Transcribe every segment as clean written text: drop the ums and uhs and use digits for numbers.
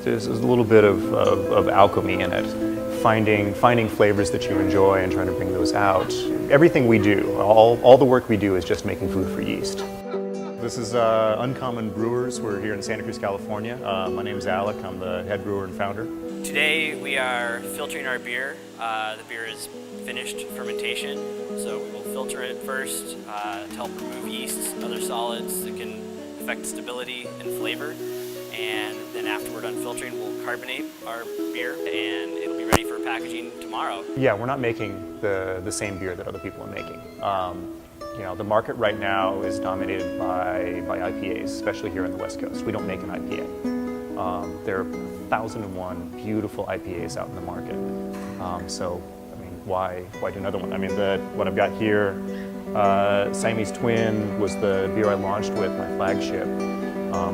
There's a little bit of alchemy in it. Finding flavors that you enjoy and trying to bring those out. Everything we do, all the work we do is just making food for yeast. This is Uncommon Brewers. We're here in Santa Cruz, California. My name is Alec. I'm the head brewer and founder. Today we are filtering our beer. The beer is finished fermentation, so we will filter it first to help remove yeasts, other solids that can affect stability and flavor. And then after we're done filtering, we'll carbonate our beer and it'll be ready for packaging tomorrow. Yeah, we're not making the same beer that other people are making. You know, the market right now is dominated by IPAs, especially here on the West Coast. We don't make an IPA. There are 1,001 beautiful IPAs out in the market. So, I mean, why do another one? I mean, what I've got here, Siamese Twin was the beer I launched with, my flagship.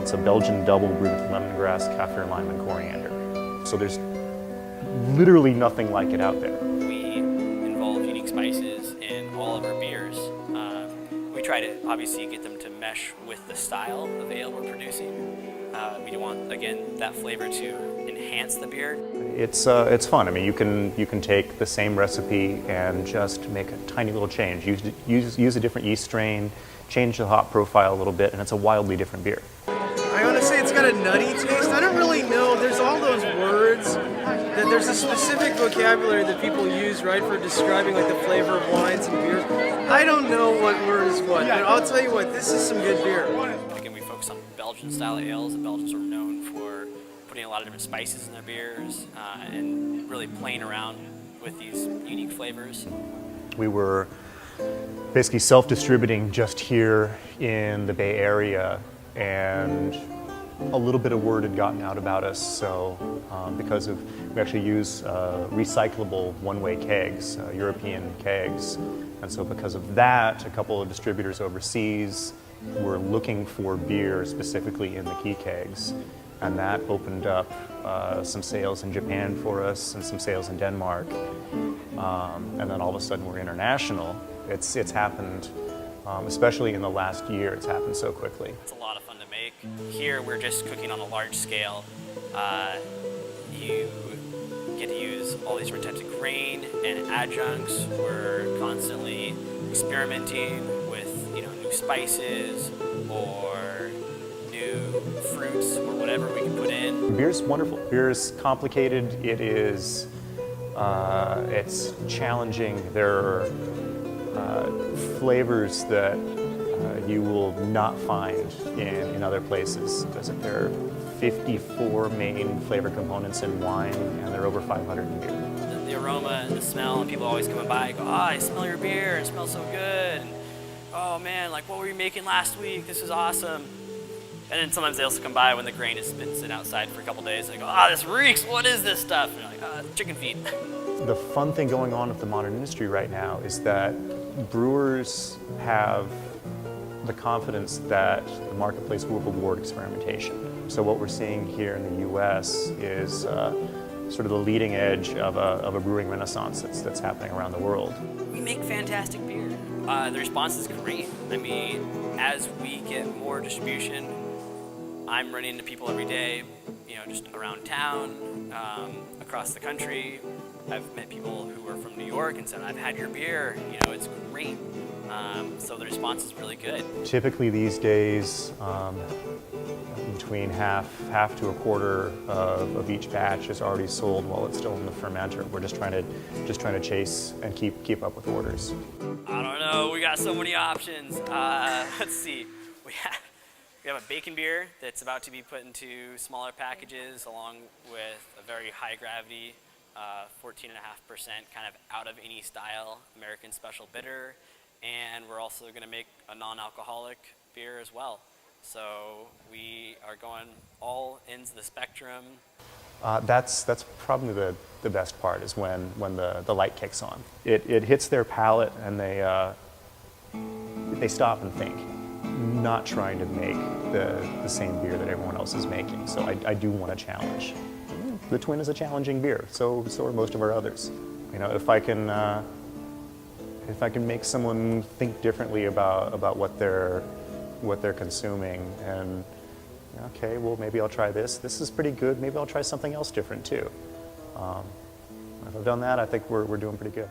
It's a Belgian double brewed with lemongrass, kaffir, lime, and coriander. So there's literally nothing like it out there. We involve unique spices in all of our beers. We try to obviously get them to mesh with the style of ale we're producing. We don't want, again, that flavor to enhance the beer. It's fun. I mean, you can take the same recipe and just make a tiny little change. Use a different yeast strain, change the hop profile a little bit, and it's a wildly different beer. I want to say it's got a nutty taste. I don't really know. There's all those words that there's a specific vocabulary that people use, right, for describing like the flavor of wines and beers. I don't know what word is what, but I'll tell you what, this is some good beer. Again, we focus on Belgian style ales. The Belgians are known for putting a lot of different spices in their beers and really playing around with these unique flavors. We were basically self-distributing just here in the Bay Area, and a little bit of word had gotten out about us. So we actually use recyclable one-way kegs, European kegs. And so because of that, a couple of distributors overseas were looking for beer specifically in the key kegs. And that opened up some sales in Japan for us and some sales in Denmark. And then all of a sudden we're international. It's happened, especially in the last year, it's happened so quickly. It's a lot of fun to make. Here we're just cooking on a large scale. You get to use all these different types of grain and adjuncts. We're constantly experimenting with new spices or new fruits or whatever we can put in. Beer's wonderful. Beer's complicated. It's challenging. There are flavors that you will not find in other places. There are 54 main flavor components in wine, and there are over 500 in beer. The aroma and the smell, and people always coming by and go, I smell your beer, it smells so good. And, oh man, like what were you making last week? This is awesome. And then sometimes they also come by when the grain has been sitting outside for a couple days. They go, this reeks, what is this stuff? And you're like, chicken feet. The fun thing going on with the modern industry right now is that brewers have the confidence that the marketplace will reward experimentation. So what we're seeing here in the U.S. is sort of the leading edge of a brewing renaissance that's happening around the world. We make fantastic beer. The response is great. I mean, as we get more distribution, I'm running into people every day, just around town, across the country. I've met people who are from New York and said, I've had your beer, it's great. So the response is really good. Typically these days, between half to a quarter of each batch is already sold while it's still in the fermenter. We're just trying to chase and keep up with orders. I don't know, we got so many options. Let's see, we have a bacon beer that's about to be put into smaller packages along with a very high gravity 14.5% kind of out of any style American Special Bitter, and we're also going to make a non-alcoholic beer as well. So we are going all ends of the spectrum. That's probably the best part is when the light kicks on. It hits their palate and they stop and think, not trying to make the same beer that everyone else is making. So I do want a challenge. The Twin is a challenging beer, so are most of our others. If I can make someone think differently about what they're consuming and okay, well, maybe I'll try this. This is pretty good. Maybe I'll try something else different too. If I've done that, I think we're doing pretty good.